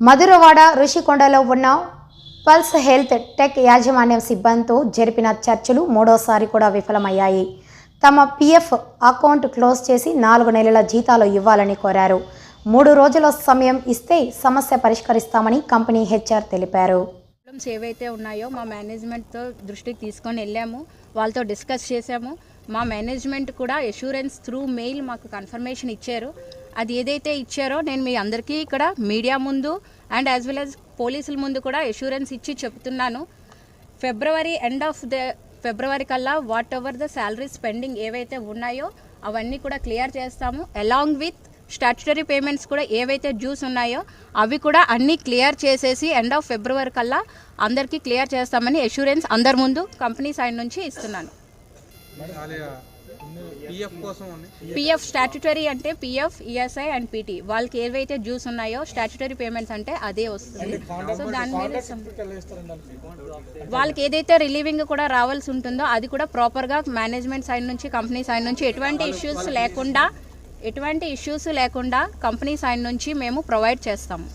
మధురవాడ ఋషికొండలో ఉన్న pulse health tech యాజమాన్యం సిబ్బందితో జరిపిన చర్చలు మూడోసారి కూడా విఫలమయ్యాయి. తమ పీఎఫ్ అకౌంట్ క్లోజ్ చేసి 4 నెలల జీతాలు ఇవ్వాలని కోరారు. 3 రోజుల సమయం ఇస్తే సమస్య పరిష్కరిస్తామని కంపెనీ హెచ్ఆర్ తెలిపారు. ప్రాబ్లమ్స్ ఏవైతే ఉన్నాయో మా మేనేజ్మెంట్తో దృష్టికి తీసుకొని వెళ్ళాము, వాళ్ళతో డిస్కస్ చేసాము. మా మేనేజ్మెంట్ కూడా అష్యూరెన్స్ త్రూ మెయిల్ మాకు కన్ఫర్మేషన్ ఇచ్చారు. అది ఏదైతే ఇచ్చారో నేను మీ అందరికీ ఇక్కడ మీడియా ముందు అండ్ యాజ్ వెల్ యాజ్ పోలీసుల ముందు కూడా అష్యూరెన్స్ ఇచ్చి చెప్తున్నాను. ఫిబ్రవరి కల్లా what ever the salaries pending ఏవైతే ఉన్నాయో అవన్నీ కూడా క్లియర్ చేస్తాము. అలాంగ్ విత్ స్టాట్యుటరీ పేమెంట్స్ కూడా ఏవైతే డ్యూస్ ఉన్నాయో అవి కూడా అన్నీ క్లియర్ చేసేసి ఎండ్ ఆఫ్ ఫిబ్రవరి కల్లా అందరికీ క్లియర్ చేస్తామని అష్యూరెన్స్ అందరి ముందు కంపెనీ సైడ్ నుంచి ఇస్తున్నాను. పిఎఫ్ స్టాట్యుటరీ అంటే పిఎఫ్, ఈఎస్ఐ అండ్ పీటీ వాళ్ళకి ఏవైతే డ్యూస్ ఉన్నాయో స్టాట్యుటరీ పేమెంట్స్ అంటే అదే వస్తుంది. సో దాని మీద వాళ్ళకి ఏదైతే రిలీవింగ్ కూడా రావాల్సి ఉంటుందో అది కూడా ప్రాపర్గా మేనేజ్మెంట్ సైడ్ నుంచి కంపెనీ సైడ్ నుంచి ఎటువంటి ఇష్యూస్ లేకుండా కంపెనీ సైడ్ నుంచి మేము ప్రొవైడ్ చేస్తాము.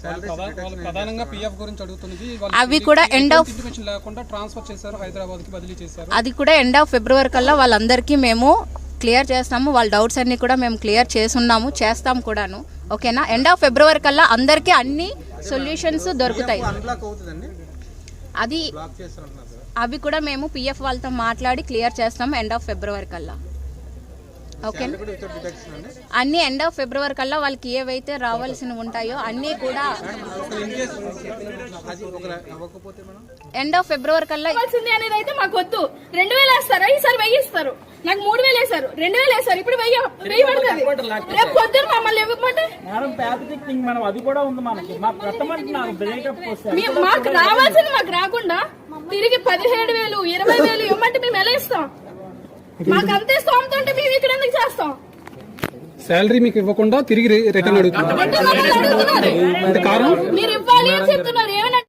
అవి కూడా అది కూడా ఎండ్ ఆఫ్ ఫిబ్రవరి కల్లా వాళ్ళందరికీ మేము క్లియర్ చేస్తాము. వాళ్ళ డౌట్స్ అన్ని కూడా మేము క్లియర్ చేస్తాం కూడాను. ఓకేనా? ఎండ్ ఆఫ్ ఫిబ్రవరి కల్లా అందరికీ అన్ని సొల్యూషన్స్ దొరుకుతాయి. అవి కూడా మేము పిఎఫ్ వాళ్ళతో మాట్లాడి క్లియర్ చేస్తాము ఎండ్ ఆఫ్ ఫిబ్రవరి కల్లా. ఓకే, అన్ని ఎండ్ ఆఫ్ ఫిబ్రవరి కల్లా వాళ్ళకి ఏవైతే రావాల్సినవి ఉంటాయో అన్నీ కూడా ఎండ్ ఆఫ్ ఫిబ్రవరి కల్లా అనేది అయితే మాకు వద్దు. 2000 వేస్తారా? ఈసారి 1000 ఇస్తారు. నాకు 3000 వేశారు, 2000 వేస్తారు. ఇప్పుడు 1000 పడుతుంది. రేపు పొద్దున మమ్మల్ని ఇవ్వకపోతే మాకు రావాల్సింది మాకు రాకుండా తిరిగి 17,000, 20,000 ఇవ్వమంటే మేము ఎలా ఇస్తాం? మాకు అంతే స్తోమత ఉంటే మేము ఇక్కడ ఎందుకు చేస్తాం? శాలరీ మీకు ఇవ్వకుండా తిరిగి రిటర్న్ అడుగుతున్నారు. మీరు ఇవ్వాలి అని చెప్తున్నారు. ఏమైనా